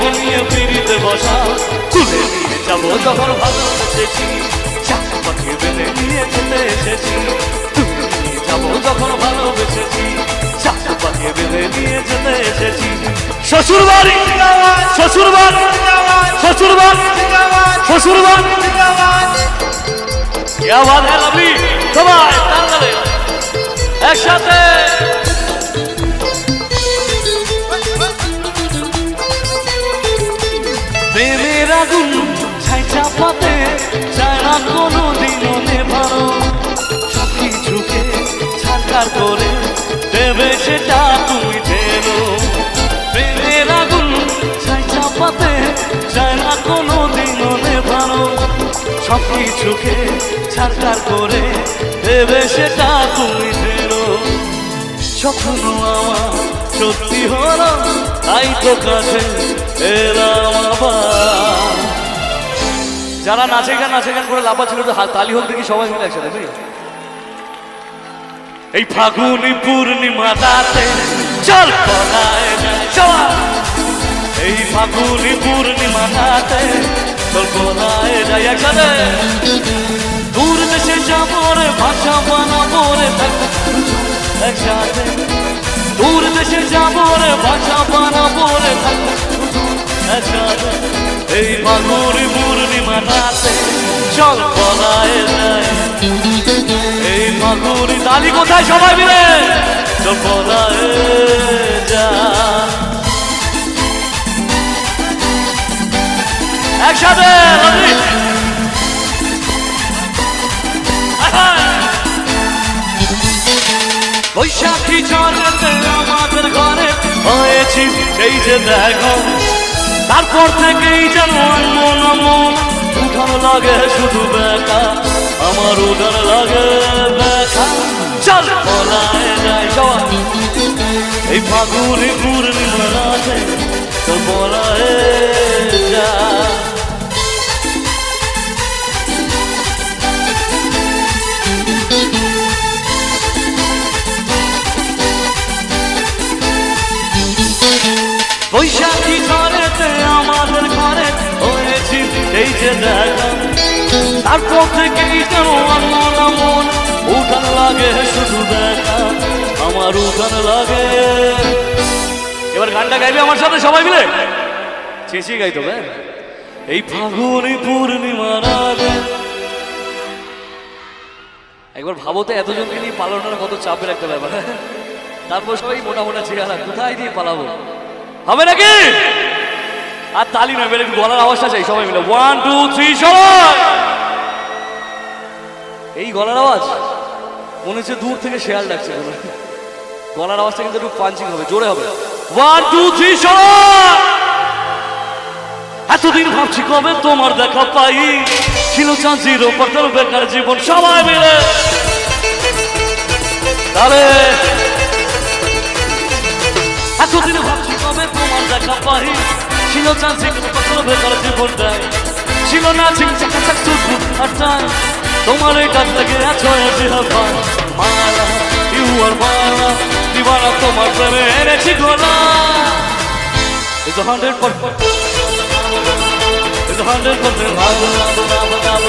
আমাকে নিয়ে পিড়িতে বসা তুলে নিয়ে যাবো যখন ভালোবেসেছি চাক পাখি বেঁধে নিয়ে যেতে এসেছি তুলে নিয়ে যাবো যখন ভালোবেসেছি চাক পাখি বেঁধে নিয়ে যেতে এসেছি শ্বশুর বাড়ি শ্বশুর বাড়ি শ্বশুর বাড়ি শ্বশুর বাড়ি क्या बात है लवली সবাই তাল তালে একসাথে প্রেমের আগুন ছাই চাপাতে চায় না কোনো দিনও নেভানো সব কিছুকে ছাড়কার করে দেবে সেটা তুমি ঠেলো প্রেমের আগুন ছাই চাপাতে চায় না কোনো দিনও নেভানো সব কিছুকে ছাড়কার করে দেবে সেটা তুমি ঠেলো স্বপ্ন আমার সত্যি হলো তাই তো কাছে এলাম আবার যারা নাচে গান করে লাফা ছিল তালি হোক দেখি সবাই মিলে একসাথে এই ফাগুনি পূর্ণিমা রাতে চল পলায় যাওয়া এই ফাগুনি পূর্ণিমা রাতে চল পলায় যাই একসাথে দূর দেশে যাবো রে ভাষা বানাবো রে একসাথে দূর দেশে যাবো রে ভাষা বানাবো রে একসাথে এই ফাগুনি পূর্ণিমা রাতে চল পলায় যায় এই ফাগুনি তালি কোথায় সবাই মিলে চল পলায় যায় একসাথে বৈশাখী ঝড়েতে আমাদের ঘরে হয়েছি সেই যে দেখো তারপর থেকেই যেন মন উঠান লাগে শুধু বেকা আমার উঠান লাগে বেকা চল পলায় যায় সবাই এই ফাগুনি পূর্ণিমা রাতে চল পলায় যায় বৈশাখী ঝড়েতে আমাদের ঘরে হয়েছি এই যে দেখা তারপর থেকেই যেন মন উঠান লাগে শুধু দেখা আমার উঠান লাগে এবার গানটা গাইবে আমার সাথে সবাই মিলে চেঁচিয়ে গাইতো এই ফাগুনি পূর্ণিমা রাতে একবার ভাবো তো এতজনকে নিয়ে পালানোর কত চাপের একটা ব্যাপার তারপর সবাই মোটা চেহারা কোথায় দিয়ে পালাবো হবে নাকি আর তালি না বেড়ে গলার আওয়াজটা চাই সবাই মিলে 1 2 3 সবাই এই গলার আওয়াজ মনে হচ্ছে দূর থেকে শেয়াল ডাকছে গলার আওয়াজটা কিন্তু একটু পাঞ্চিং হবে জোরে হবে 1 2 3 সবাই এতদিন ভাবছি কবে তোমার দেখা পাই ছিল চাঁচির ওপর তোর বেকার জীবন সবাই মিলে তাহলে এতদিন ভাবছি কবে তোমার দেখা পাই ছিল চাঁচির ওপর তোর বেকার জীবনটা ছিল না চিকচাক শুধু আটাই তোমার এই কাজ থেকে আছো মালা ইউ আর মালা দিবানা তোমার প্রেমে এনেছি গোলা It's 100%. It's 100% love, love, love, love.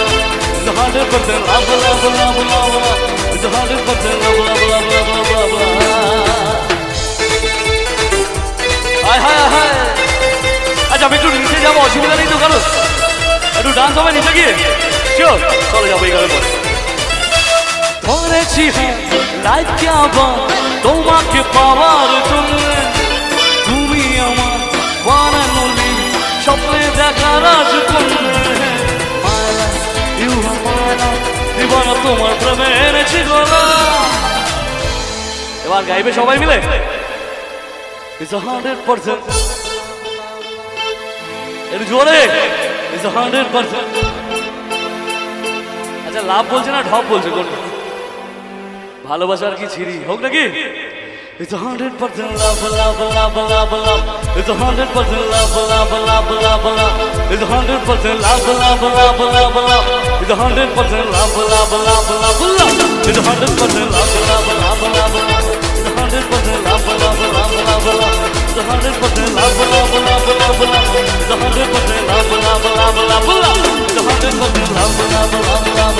It's 100% love, love, love, love. It's 100% love, love, love, love, love, love. Hi, hi, hi. আচ্ছা আমি একটু নিচে যাবো অসুবিধা নেই তো কারো একটু ডান্স হবে নিচে গিয়ে শিওর চলে যাবো এই গানের পরে ধরেছি লাইফ কে আবার তোমাকে পাওয়ার জন্য তুমি আমার one and only স্বপ্নে দেখা রাজকন্যা মালা ইউ আর মালা দিবানা তোমার প্রেমে এনেছি গোলা এবার গাইবে সবাই মিলে It's 100%. একটু জোরে It's 100%. আচ্ছা লাভ বলছে না ঢপ বলছে কোনটা ভালোবাসার কি ছিরি হোক নাকি It's 100% love, love, love, love, love. It's 100% love, love, love, love, love. It's 100% love, love, love, love, love. It's 100% love, love, love, love, love. It's 100% love, love, love, love, love. It's 100% love, love, love, love, love. It's 100% love, love, love, love, love. जहां कोटे love love love love जहां कोटे love love love love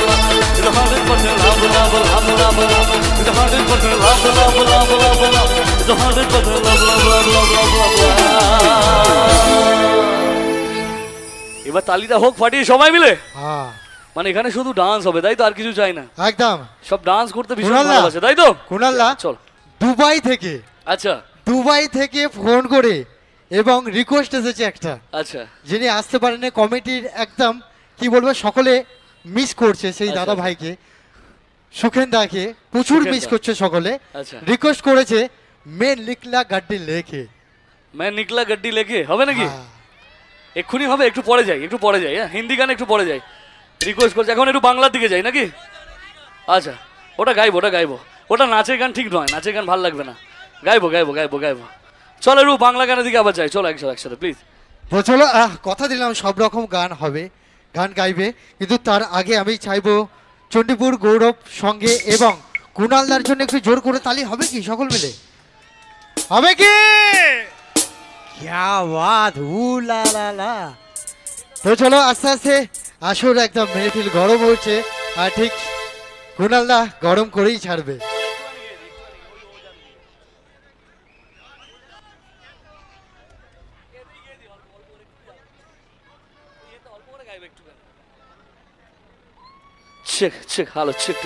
जहां कोटे love love love love जहां कोटे love love love love जहां कोटे लव लव लव लव এবার তালিটা হোক ফাটিয়ে সবাই মিলে। হ্যাঁ মানে এখানে শুধু ডান্স হবে তাই তো, আর কিছু চাই না। একদম সব ডান্স করতে ভীষণ ভালোবাসে তাই তো। কুনালদা চল দুবাই থেকে, আচ্ছা দুবাই থেকে ফোন করে এবং রিকোয়েস্ট এসেছে একটা, আচ্ছা যিনি আসতে পারেন কমিটির একদম কি বলবো সকলে মিস করছে সেই দাদা ভাইকে, সুখেন দাকে প্রচুর মিস করছে সকলে। আচ্ছা রিকোয়েস্ট করেছে मैं निकला गड्डी लेके, मैं निकला गड्डी लेके হবে নাকি? এক্ষুনি হবে, একটু পরে যাই, একটু পরে যাই। হ্যাঁ হিন্দি গান একটু পরে যাই, রিকোয়েস্ট করছে। এখন একটু বাংলার দিকে যাই নাকি? আচ্ছা ওটা গাইবো, ওটা গাইবো, ওটা নাচের গান ঠিক নয়, নাচের গান ভালো লাগবে না, গাইবো গাইবো গাইবো গাইবো। চলো একটু বাংলা গানের দিকে আবার যাই, চলো একসাথে প্লিজ। তো চলো কথা দিলাম সব রকম গান হবে, গান গাইবে, কিন্তু তার আগে আমি চাইবো চণ্ডীপুর গৌরব সঙ্গে এবং কুনালদার জন্য একটু জোর করে তালি হবে কি সকল মিলে? হবে কি? क्या बात, ला ला ला। তো চলো আস্তে আস্তে আসর একদম মেহফিল গরম হচ্ছে, আর ঠিক কুনালদা গরম করেই ছাড়বে। Check check hello check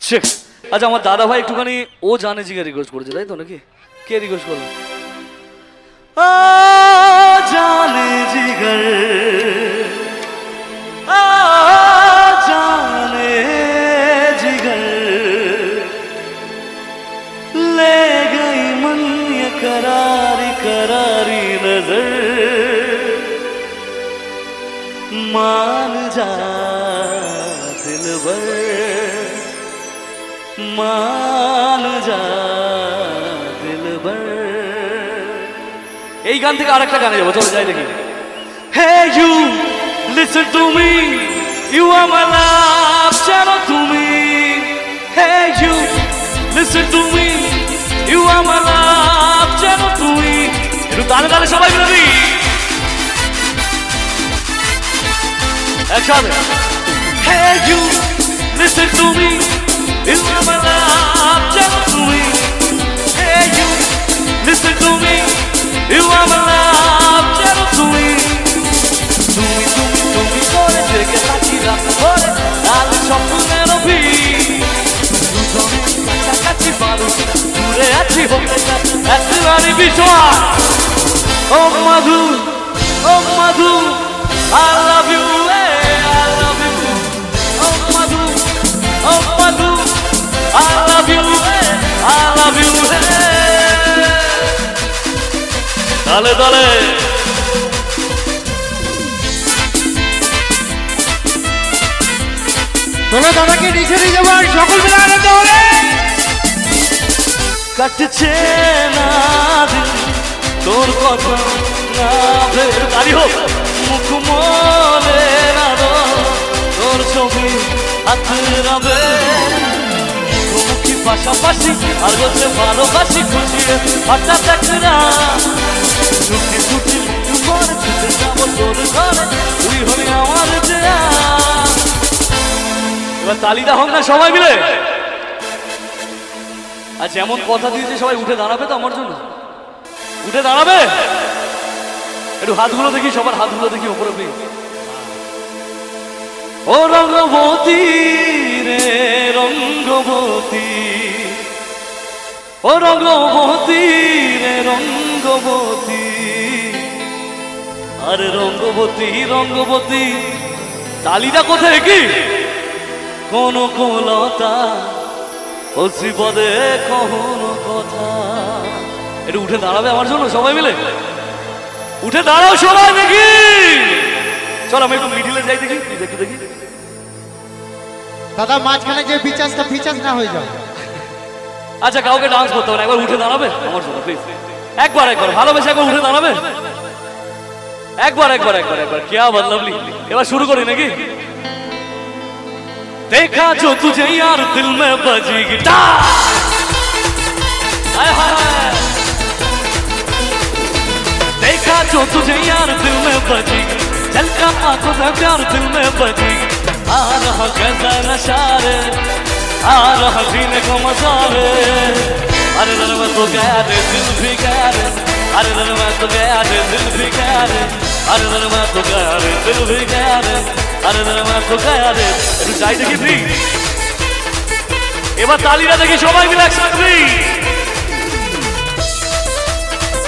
check. আচ্ছা আমার দাদা ভাই একটুখানি ও জানে জিগে রিকোয়েস্ট করেছে তাই তো নাকি? কে রিকোয়েস্ট করলো? ও জানে জিগর ও জানে জিগর ले गई मन ये करारी करारी नजर मान जा दिलबर मान जा दिलबर। এই গান থেকে আরেকটা গানে যাবো, চলো যাই দেখি। Hey you listen to me, you are my love, জানো তুমি। Hey you listen to me, you are my love, জানো তুমি। একটু তালে তালে সবাই মিলে একসাথে। Hey you listen to me, you are my love, জানো তুমি। Hey you listen to me, you are my love, জানো তুমি। তুমি তুমি তুমি করে জেগে থাকি রাত ভরে লাল স্বপ্নের ভিড়, দুজনে কাছাকাছি বারো দূরে আছি হতে একেবারে বিষয়। ও মধু ও মধু I love you, I love you. Oh Madhu, oh Madhu, I love you, I love you. Dale, dale. চলো দাদাকে নিচে নিয়ে যাবো, সকল মিলে আনন্দ হবে। কাটছে না দিন তোর কথা না ভের গাড়ি হোক মুখ মনে না তোর ছবি হাতে রবে মুখোমুখি পাশাপাশি আর বলছে ভালোবাসি খুশি হঠাৎ একটা ছুটি ছুটি করে ছুটে যাবো তোর ঘরে তুই হলি আমার দেয়া। এবার তালিটা হোক না সবাই মিলে। আচ্ছা এমন কথা দিয়েছে সবাই উঠে দাঁড়াবে তো আমার জন্য, উঠে দাঁড়াবে? একটু হাতগুলো দেখি, সবার হাতগুলো দেখি উপরে প্লিজ। ও রঙ্গবতী রে রঙ্গবতী, ও রঙ্গবতী রে রঙ্গবতী, আরে রঙ্গবতী রঙ্গবতী তালিটা কোথায় কি? কোন কোলতা বলছি পদে কখনো কথা। একটু উঠে দাঁড়াবে আমার জন্য সবাই মিলে, উঠে দাঁড়াও সবাই দেখি। চলো আমি একটু মিডিলে যাই দেখি, দেখি দেখি দাদা মাঝখানে যে পিচাসটা পিচাস না হয়ে যাও। আচ্ছা কাউকে ডান্স করতে হবে না, একবার উঠে দাঁড়াবে আমার জন্য প্লিজ, একবার একবার ভালোবেসে একবার উঠে দাঁড়াবে, একবার একবার একবার একবার। क्या बात लवली। এবার শুরু করি নাকি? देखा जो तुझे यार दिल में बजी गिटार, हाय हाय तेरा आंखों से प्यार दिल में बजी आ रहा कैसा नशा रे आ रहा जीने को मजा रे अरे दिल में तो गया रे दिल भी गया रे अरे दिल में तो गया रे दिल भी गया रे अरे दिल में तो गया रे दिल भी गया रे अरे दिल में तो गया रे একটু চাই দেখি প্লিজ এবার তালিটা দেখি সবাই মিলে একসাথে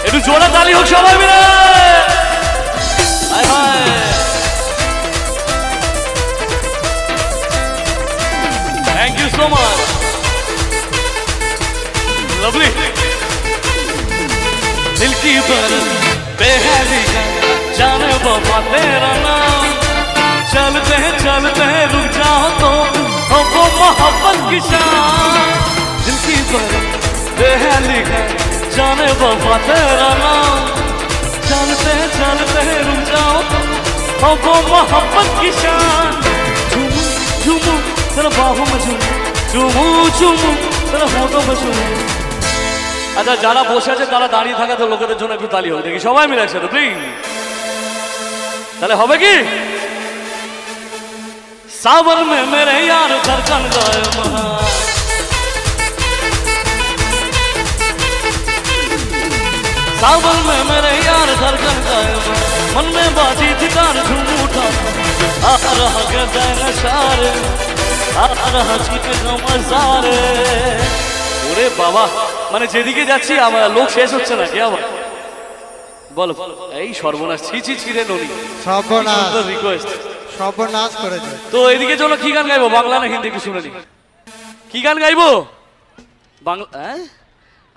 একটু জোরে তালি হোক সবাই মিলে হায় হায় thank you so much lovely दिल की बरस बेहली का जाने बाबा तेरा नाम चलते हैं रुक जाओ तो वो मोहब्बत की शान दिल की बरस बेहली का जाने बाबा तेरा नाम चलते हैं रुक जाओ तो वो मोहब्बत की शान झूमू झूमू तेरा बाहों में झूमू झूमू तेरा होठों में झूमू अच्छा যারা বসে আছে তারা দাঁড়িয়ে থাকা তো লোকেদের জন্য একটু তালি হোক দেখি সবাই মিলে একসাথে প্লিজ তাহলে হবে কি सावन में मेरे यार धड़कन गाए सावन में मेरे यार धड़कन गाए मन में बाजी थी तार झूम उठा आ रहा गजा नशा रे आ रहा जीने का मजा रे ওরে বাবা মানে যেদিকে যাচ্ছি আমার লোক শেষ হচ্ছে না কি আবার বলো এই সর্বনাশ ছি রে ননি সর্বনাশ রিকোয়েস্ট সর্বনাশ করেছে তো এদিকে চলো কি গান গাইবো বাংলা না হিন্দি কি শুনে নি কি গান গাইবো বাংলা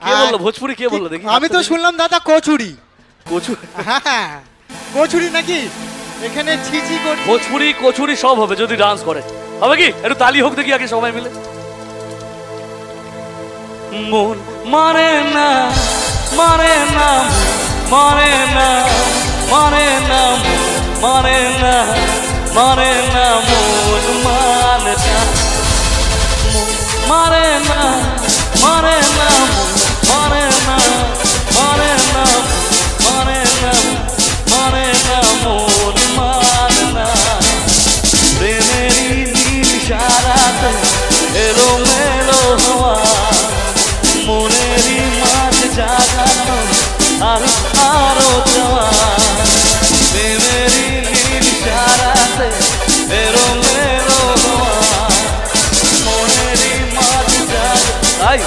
কে বললো ভোজপুরি কে বললো দেখি আমি তো শুনলাম দাদা কচুরি কচুরি হ্যাঁ কচুরি নাকি এখানে ছিছি ভোজপুরি কচুরি সব হবে যদি ডান্স করে হবে কি একটু তালি হোক দেখি আগে সবাই মিলে মন মানে না মানে না মানে না মানে না মানে না মানে না মন মানে না মানে না মানে না মানে না মানে না মানে না মানে না মন মানে না প্রেমেরই নীল সারাতে এলো মেলো হওয়া মনেরই মাঝ জাগানো আর আরো যাওয়া প্রেমেরই নীল সারাতে এলো মেলো হওয়া মনেরই মাঝ জাগাই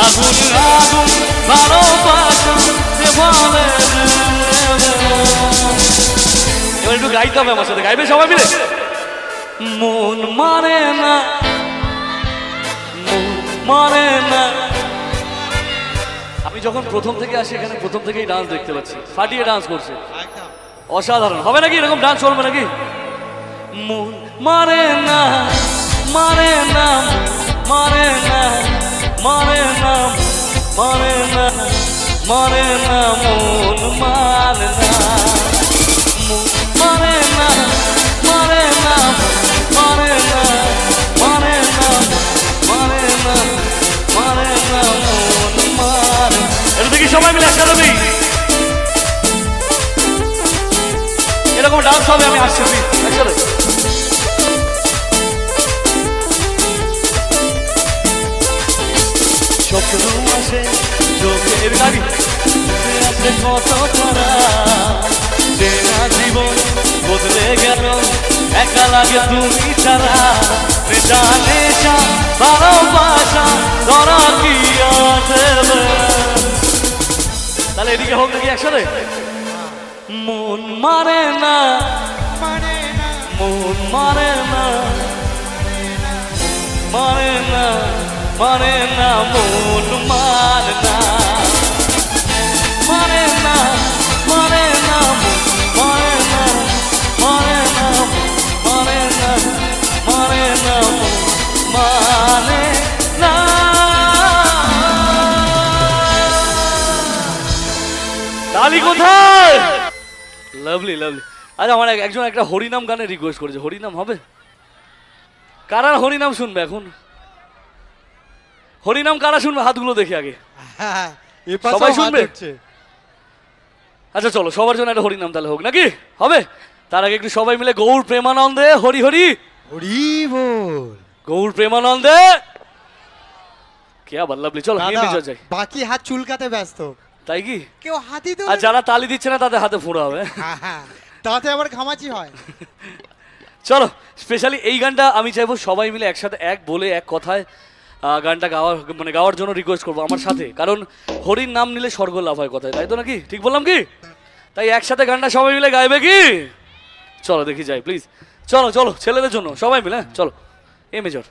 আগুন আগুন ভালোবাসা যে বলে এবার একটু গাইতে হবে আমার সাথে গাইবে সবাই মিলে মন মানে না মানে না আমি যখন প্রথম থেকে আসি এখানে প্রথম থেকেই ডান্স দেখতে পাচ্ছি ফাটিয়ে ডান্স করছে অসাধারণ হবে নাকি এরকম ডান্স চলবে নাকি মন মানে না মানে না মানে না মানে না মানে না মানে না মন মানে না মানে না মানে না মানে না মানে না মানে না মানে না মন মানে এটা দেখি সবাই মিলে একসাথে এরকম ডান্স হবে আমি আসছি একসাথে স্বপ্ন আসে চোখের গাড়ি আছে কত তারা চেনা জীবন বদলে গেল একা লাগে তুমি ছাড়া জানে ভালোবাসা ধরা কি দেবে তাহলে এদিকে হোক নাকি একসাথে মন মানে না মন মানে না মানে না মানে না মন মানে না মানে না মানে না মানে না মানে না মানে না মানে না মানে না তালি কোথায় লাভলি লাভলি আচ্ছা আমার একজন একটা হরিনাম গানে রিকোয়েস্ট করেছে হরিনাম হবে কারা হরিনাম শুনবে এখন হরিনাম কারা শুনবে হাতগুলো দেখি আগে সবাই শুনবে আচ্ছা চলো সবার জন্য একটা হরি নাম তাহলে হোক নাকি হবে তার আগে একটু সবাই মিলে গৌর প্রেমানন্দে হরি হরি হরি বল। গৌর প্রেমানন্দে কে আবার লাভলি চলো দাদা, নিয়ে যাই বাকি হাত চুলকাতে ব্যস্ত। তাই কি কেউ হাতি তো আর যারা তালি দিচ্ছে না তাদের হাতে ফোঁড়া হবে তাতে আবার ঘামাচি হয়। চলো স্পেশালি এই গানটা আমি চাইবো সবাই মিলে একসাথে এক বলে এক কথায় গানটা গাওয়ার জন্য রিকোয়েস্ট করবো আমার সাথে কারণ হরির নাম নিলে স্বর্গ লাভ হয় কথায় তাই তো নাকি ঠিক বললাম কি তাই একসাথে গানটা সবাই মিলে গাইবে কি চলো দেখি যাই প্লিজ চলো চলো ছেলেদের জন্য সবাই মিলে হ্যাঁ চলো এ মেজর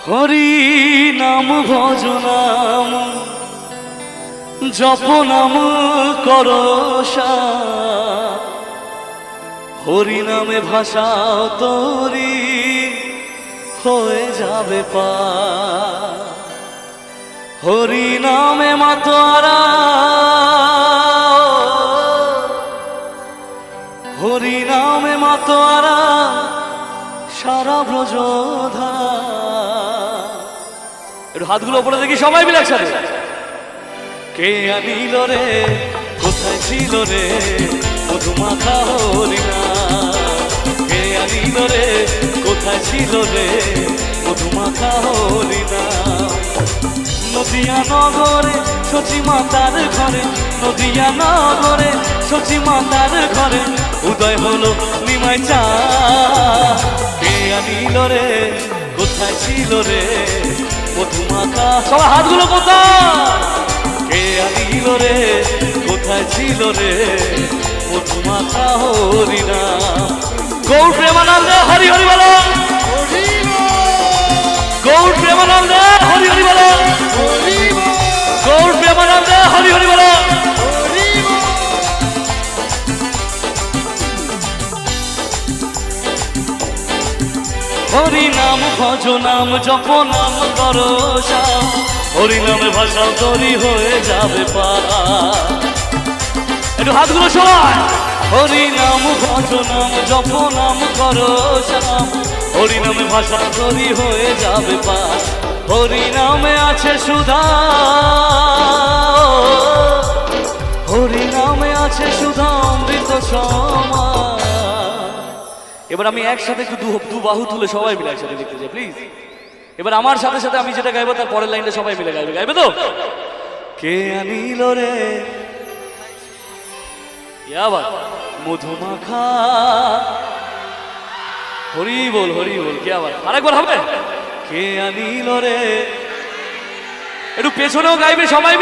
হরি নাম ভজ নাম জপ নাম করসা হরি নামে ভাষাও তোরি হয়ে যাবে পা হরি নামে মাতোয়ারা হরি নামে মাতোয়ারা সারা ব্রজধা একটু হাতগুলো উপরে দেখি সবাই মিলে একসাথে কে আনিল রে কোথায় ছিল রে মধুমাখা হরিণা কে আনিল রে কোথায় ছিল রে মধুমাখা হরিণা নদিয়া নগরে সচি মাতার ঘরে নদিয়া নগরে সচি মাতার ঘরে উদয় হলো নিমাই চা কে আনিল রে কোথায় ছিল রে মধুমাখা সবার হাতগুলো কোথায় কে আনিল রে কোথায় ছিল রে মধুমাখা হরিণা গৌর প্রেমানন্দে হরি হরি বলো গৌর প্রেমানন্দে হরি হরি বলো গৌর প্রেমানন্দে হরি হরি বলো হরি নাম ভজ নাম জপ নাম করসা হরি নামে ভাষা তরি হয়ে যাবে পা একটু হাতগুলো সবাই হরি নাম ভজ নাম জপ নাম করসা হরি নামে ভাষা তরি হয়ে যাবে পা হরি নামে আছে সুধা হরি নামে আছে সুধা অমৃত সমা এবার আমি একসাথে একটু দু বাহু তুলে সবাই মিলে একসাথে দেখতে চাই প্লিজ এবার আমার সাথে সাথে আমি যেটা গাইবো তার পরের লাইনটা সবাই মিলে গাইবে তো কে আনিল রে আবার মধুমাখা হরি বল কে আবার আরেকবার হবে কে আনিল রে একটু পেছনেও গাইবে সবাই